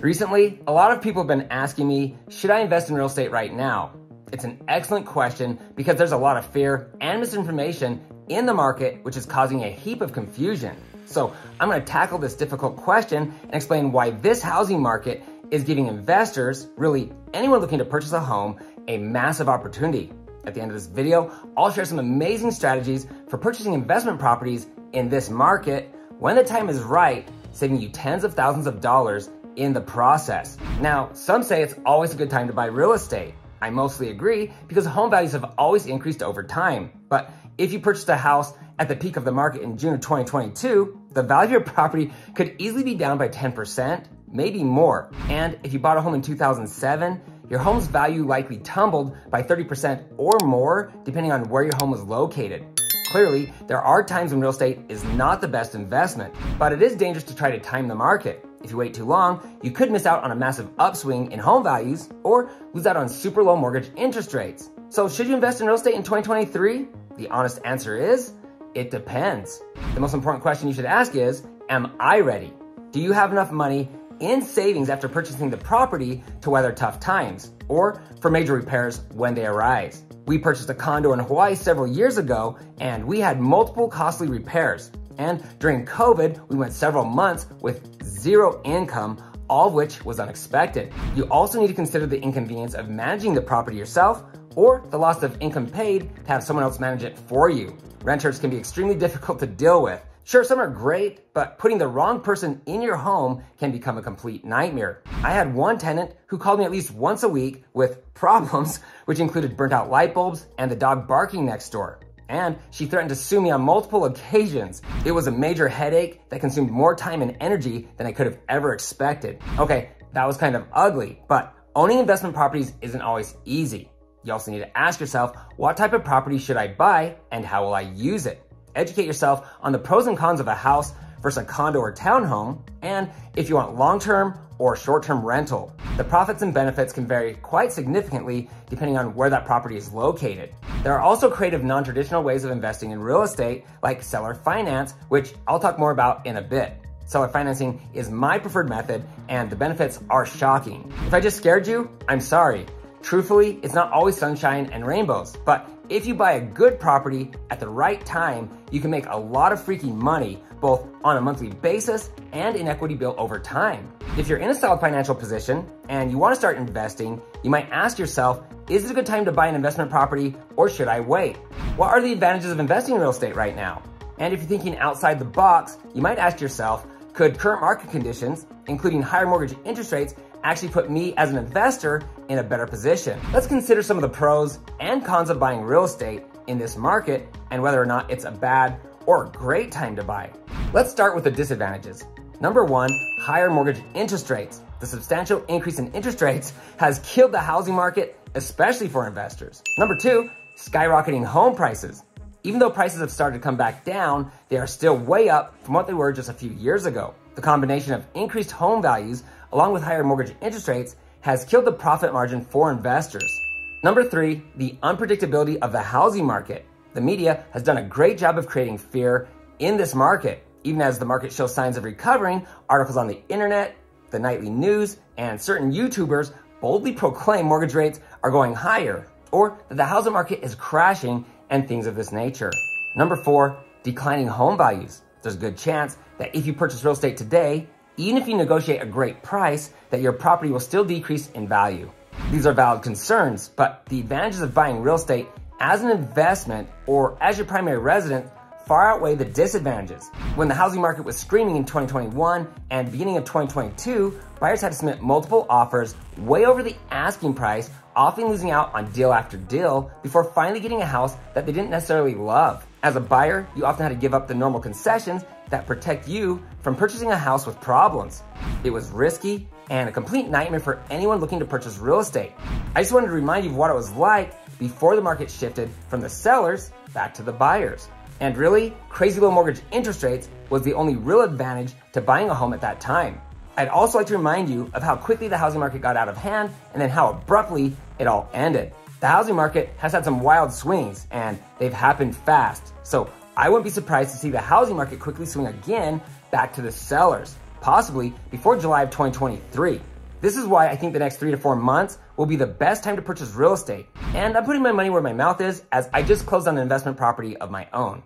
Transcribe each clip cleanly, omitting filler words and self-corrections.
Recently, a lot of people have been asking me, should I invest in real estate right now? It's an excellent question because there's a lot of fear and misinformation in the market, which is causing a heap of confusion. So I'm going to tackle this difficult question and explain why this housing market is giving investors, really anyone looking to purchase a home, a massive opportunity. At the end of this video, I'll share some amazing strategies for purchasing investment properties in this market when the time is right, saving you tens of thousands of dollars in the process. Now, some say it's always a good time to buy real estate. I mostly agree because home values have always increased over time. But if you purchased a house at the peak of the market in June of 2022, the value of your property could easily be down by 10%, maybe more. And if you bought a home in 2007, your home's value likely tumbled by 30% or more, depending on where your home was located. Clearly, there are times when real estate is not the best investment, but it is dangerous to try to time the market. If you wait too long, you could miss out on a massive upswing in home values or lose out on super low mortgage interest rates. So should you invest in real estate in 2023? The honest answer is, it depends. The most important question you should ask is, am I ready? Do you have enough money in savings after purchasing the property to weather tough times or for major repairs when they arise? We purchased a condo in Hawaii several years ago and we had multiple costly repairs. And during COVID, we went several months with zero income, all of which was unexpected. You also need to consider the inconvenience of managing the property yourself or the loss of income paid to have someone else manage it for you. Renters can be extremely difficult to deal with. Sure, some are great, but putting the wrong person in your home can become a complete nightmare. I had one tenant who called me at least once a week with problems, which included burnt out light bulbs and the dog barking next door. And she threatened to sue me on multiple occasions. It was a major headache that consumed more time and energy than I could have ever expected. Okay, that was kind of ugly, but owning investment properties isn't always easy. You also need to ask yourself, what type of property should I buy and how will I use it? Educate yourself on the pros and cons of a house versus a condo or townhome, and if you want long-term or short-term rental. The profits and benefits can vary quite significantly depending on where that property is located. There are also creative non-traditional ways of investing in real estate like seller finance, which I'll talk more about in a bit. Seller financing is my preferred method and the benefits are shocking. If I just scared you, I'm sorry. Truthfully, it's not always sunshine and rainbows, but if you buy a good property at the right time, you can make a lot of freaking money, both on a monthly basis and in equity built over time. If you're in a solid financial position and you want to start investing, you might ask yourself, is it a good time to buy an investment property or should I wait? What are the advantages of investing in real estate right now? And if you're thinking outside the box, you might ask yourself, could current market conditions, including higher mortgage interest rates, actually put me as an investor in a better position? Let's consider some of the pros and cons of buying real estate in this market and whether or not it's a bad or a great time to buy. Let's start with the disadvantages. Number one, higher mortgage interest rates. The substantial increase in interest rates has killed the housing market, especially for investors. Number two, skyrocketing home prices. Even though prices have started to come back down, they are still way up from what they were just a few years ago. The combination of increased home values along with higher mortgage interest rates has killed the profit margin for investors. Number three, the unpredictability of the housing market. The media has done a great job of creating fear in this market. Even as the market shows signs of recovering, articles on the internet, the nightly news, and certain YouTubers boldly proclaim mortgage rates are going higher, or that the housing market is crashing and things of this nature. Number four, declining home values. There's a good chance that if you purchase real estate today, even if you negotiate a great price, that your property will still decrease in value. These are valid concerns, but the advantages of buying real estate as an investment or as your primary residence far outweigh the disadvantages. When the housing market was screaming in 2021 and beginning of 2022, buyers had to submit multiple offers way over the asking price, often losing out on deal after deal before finally getting a house that they didn't necessarily love. As a buyer, you often had to give up the normal concessions that protect you from purchasing a house with problems. It was risky and a complete nightmare for anyone looking to purchase real estate. I just wanted to remind you of what it was like before the market shifted from the sellers back to the buyers. And really, crazy low mortgage interest rates was the only real advantage to buying a home at that time. I'd also like to remind you of how quickly the housing market got out of hand and then how abruptly it all ended. The housing market has had some wild swings and they've happened fast. So I wouldn't be surprised to see the housing market quickly swing again back to the sellers. possibly before July of 2023. This is why I think the next 3 to 4 months will be the best time to purchase real estate. And I'm putting my money where my mouth is, as I just closed on an investment property of my own.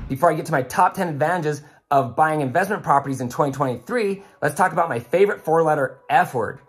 Before I get to my top 10 advantages of buying investment properties in 2023, let's talk about my favorite 4-letter F word,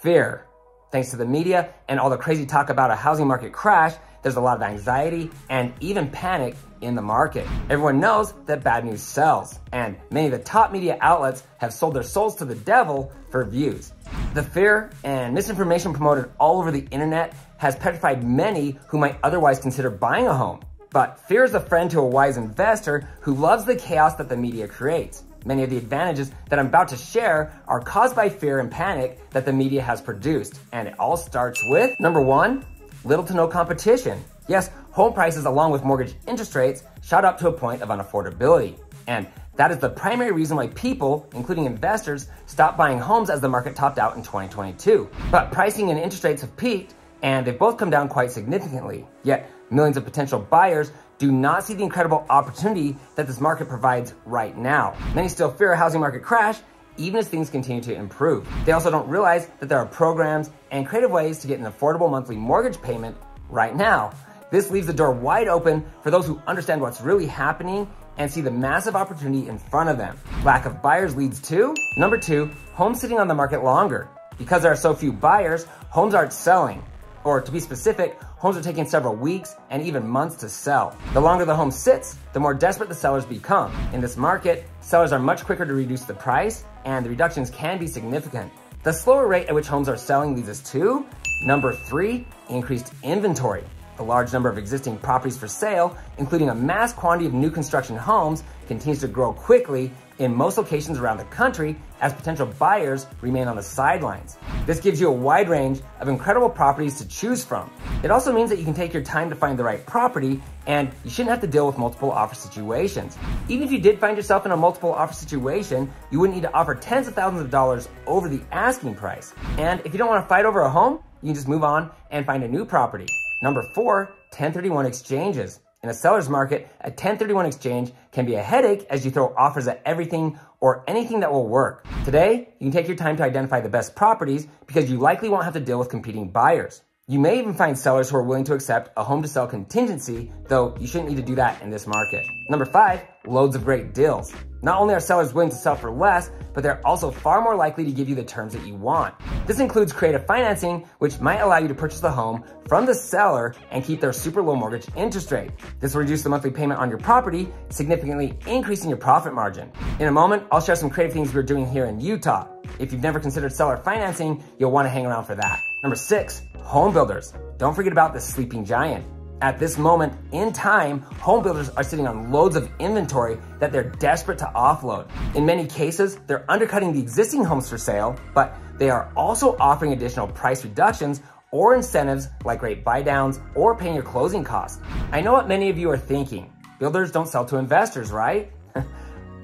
fear. Thanks to the media and all the crazy talk about a housing market crash, there's a lot of anxiety and even panic in the market. Everyone knows that bad news sells, and many of the top media outlets have sold their souls to the devil for views. The fear and misinformation promoted all over the internet has petrified many who might otherwise consider buying a home. But fear is a friend to a wise investor who loves the chaos that the media creates. Many of the advantages that I'm about to share are caused by fear and panic that the media has produced. And it all starts with, number 1, little to no competition. Yes, home prices along with mortgage interest rates shot up to a point of unaffordability. And that is the primary reason why people, including investors, stopped buying homes as the market topped out in 2022. But pricing and interest rates have peaked, and they've both come down quite significantly. Yet, millions of potential buyers do not see the incredible opportunity that this market provides right now. Many still fear a housing market crash, even as things continue to improve. They also don't realize that there are programs and creative ways to get an affordable monthly mortgage payment right now. This leaves the door wide open for those who understand what's really happening and see the massive opportunity in front of them. Lack of buyers leads to, number 2, homes sitting on the market longer. Because there are so few buyers, homes aren't selling. Or to be specific, homes are taking several weeks and even months to sell. The longer the home sits, the more desperate the sellers become. In this market, sellers are much quicker to reduce the price, and the reductions can be significant. The slower rate at which homes are selling leads us to, number 3, increased inventory. The large number of existing properties for sale, including a mass quantity of new construction homes, continues to grow quickly in most locations around the country as potential buyers remain on the sidelines. This gives you a wide range of incredible properties to choose from. It also means that you can take your time to find the right property, and you shouldn't have to deal with multiple offer situations. Even if you did find yourself in a multiple offer situation, you wouldn't need to offer tens of thousands of dollars over the asking price. And if you don't want to fight over a home, you can just move on and find a new property. Number 4, 1031 exchanges. In a seller's market, a 1031 exchange can be a headache as you throw offers at everything or anything that will work. Today, you can take your time to identify the best properties because you likely won't have to deal with competing buyers. You may even find sellers who are willing to accept a home to sell contingency, though you shouldn't need to do that in this market. Number 5, loads of great deals. Not only are sellers willing to sell for less, but they're also far more likely to give you the terms that you want. This includes creative financing, which might allow you to purchase the home from the seller and keep their super low mortgage interest rate. This will reduce the monthly payment on your property, significantly increasing your profit margin. In a moment, I'll share some creative things we're doing here in Utah. If you've never considered seller financing, you'll want to hang around for that. Number 6, home builders. Don't forget about this sleeping giant. At this moment in time, home builders are sitting on loads of inventory that they're desperate to offload. In many cases, they're undercutting the existing homes for sale, but they are also offering additional price reductions or incentives like rate buy downs or paying your closing costs. I know what many of you are thinking. Builders don't sell to investors, right?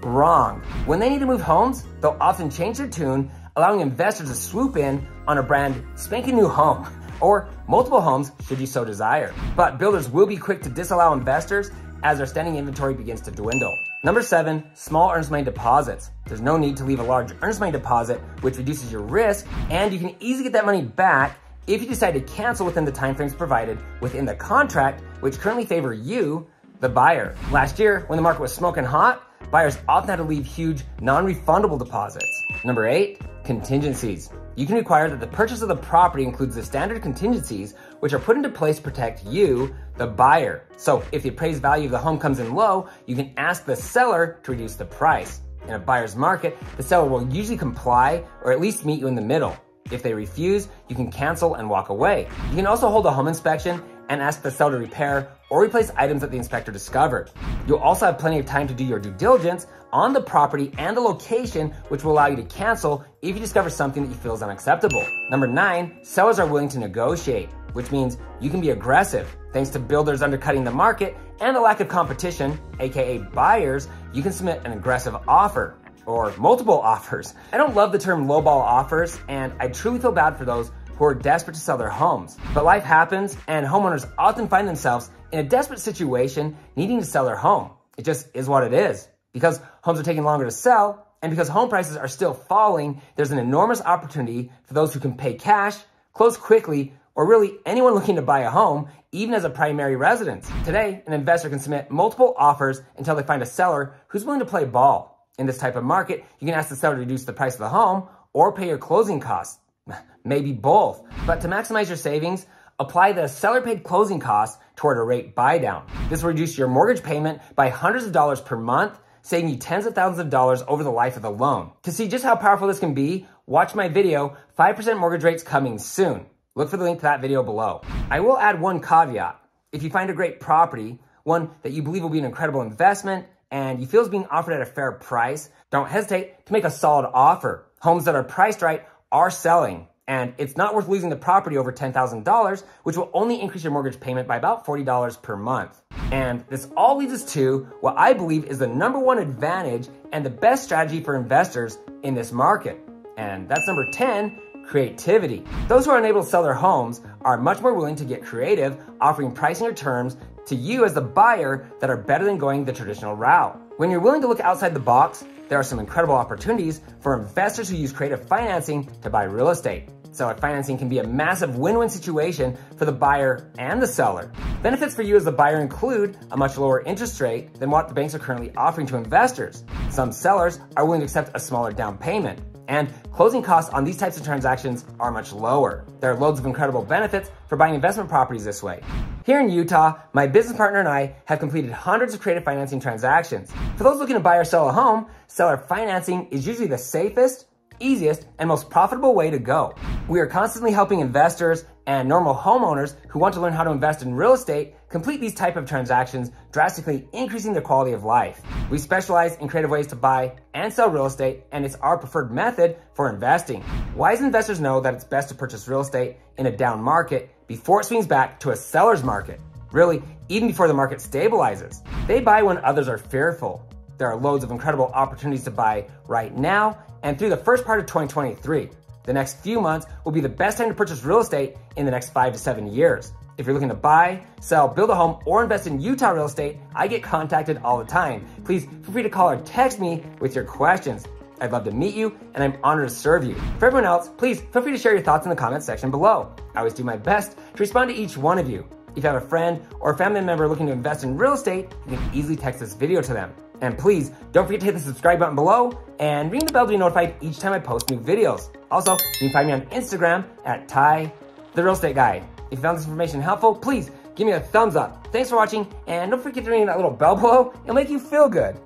Wrong. When they need to move homes, they'll often change their tune, allowing investors to swoop in on a brand spanking new home, or multiple homes should you so desire. But builders will be quick to disallow investors as their standing inventory begins to dwindle. Number 7, small earnest money deposits. There's no need to leave a large earnest money deposit, which reduces your risk, and you can easily get that money back if you decide to cancel within the timeframes provided within the contract, which currently favor you, the buyer. Last year, when the market was smoking hot, buyers often had to leave huge non-refundable deposits. Number 8, contingencies. You can require that the purchase of the property includes the standard contingencies, which are put into place to protect you, the buyer. So if the appraised value of the home comes in low, you can ask the seller to reduce the price. In a buyer's market, the seller will usually comply or at least meet you in the middle. If they refuse, you can cancel and walk away. You can also hold a home inspection and ask the seller to repair or replace items that the inspector discovered. You'll also have plenty of time to do your due diligence on the property and the location, which will allow you to cancel if you discover something that you feel is unacceptable. Number 9, sellers are willing to negotiate, which means you can be aggressive. Thanks to builders undercutting the market and the lack of competition, aka buyers, you can submit an aggressive offer or multiple offers. I don't love the term lowball offers, and I truly feel bad for those who are desperate to sell their homes. But life happens, and homeowners often find themselves in a desperate situation needing to sell their home. It just is what it is. Because homes are taking longer to sell, And because home prices are still falling, there's an enormous opportunity for those who can pay cash, close quickly, or really anyone looking to buy a home, even as a primary residence. Today, an investor can submit multiple offers until they find a seller who's willing to play ball. In this type of market, you can ask the seller to reduce the price of the home or pay your closing costs. Maybe both. But to maximize your savings, apply the seller-paid closing costs toward a rate buy-down. This will reduce your mortgage payment by hundreds of dollars per month, saving you tens of thousands of dollars over the life of the loan. To see just how powerful this can be, watch my video, 5% mortgage rates coming soon. Look for the link to that video below. I will add one caveat. If you find a great property, one that you believe will be an incredible investment, and you feel is being offered at a fair price, don't hesitate to make a solid offer. Homes that are priced right are selling, and it's not worth losing the property over $10,000, which will only increase your mortgage payment by about $40 per month. And this all leads us to what I believe is the number one advantage and the best strategy for investors in this market. And that's number 10, creativity. Those who are unable to sell their homes are much more willing to get creative, offering pricing or terms to you as the buyer that are better than going the traditional route. When you're willing to look outside the box, there are some incredible opportunities for investors who use creative financing to buy real estate. Seller financing can be a massive win-win situation for the buyer and the seller. Benefits for you as the buyer include a much lower interest rate than what the banks are currently offering to investors. Some sellers are willing to accept a smaller down payment, and closing costs on these types of transactions are much lower. There are loads of incredible benefits for buying investment properties this way. Here in Utah, my business partner and I have completed hundreds of creative financing transactions. For those looking to buy or sell a home, seller financing is usually the safest, easiest, and most profitable way to go. We are constantly helping investors and normal homeowners who want to learn how to invest in real estate complete these type of transactions, drastically increasing their quality of life. We specialize in creative ways to buy and sell real estate, and it's our preferred method for investing. Wise investors know that it's best to purchase real estate in a down market before it swings back to a seller's market. Really, even before the market stabilizes. They buy when others are fearful. There are loads of incredible opportunities to buy right now and through the first part of 2023. The next few months will be the best time to purchase real estate in the next 5 to 7 years. If you're looking to buy, sell, build a home, or invest in Utah real estate, I get contacted all the time. Please feel free to call or text me with your questions. I'd love to meet you, and I'm honored to serve you. For everyone else, please feel free to share your thoughts in the comments section below. I always do my best to respond to each one of you. If you have a friend or a family member looking to invest in real estate, you can easily text this video to them. And please, don't forget to hit the subscribe button below and ring the bell to be notified each time I post new videos. Also, you can find me on Instagram at Ty, the Real Estate Guy. If you found this information helpful, please give me a thumbs up. Thanks for watching, and don't forget to ring that little bell below. It'll make you feel good.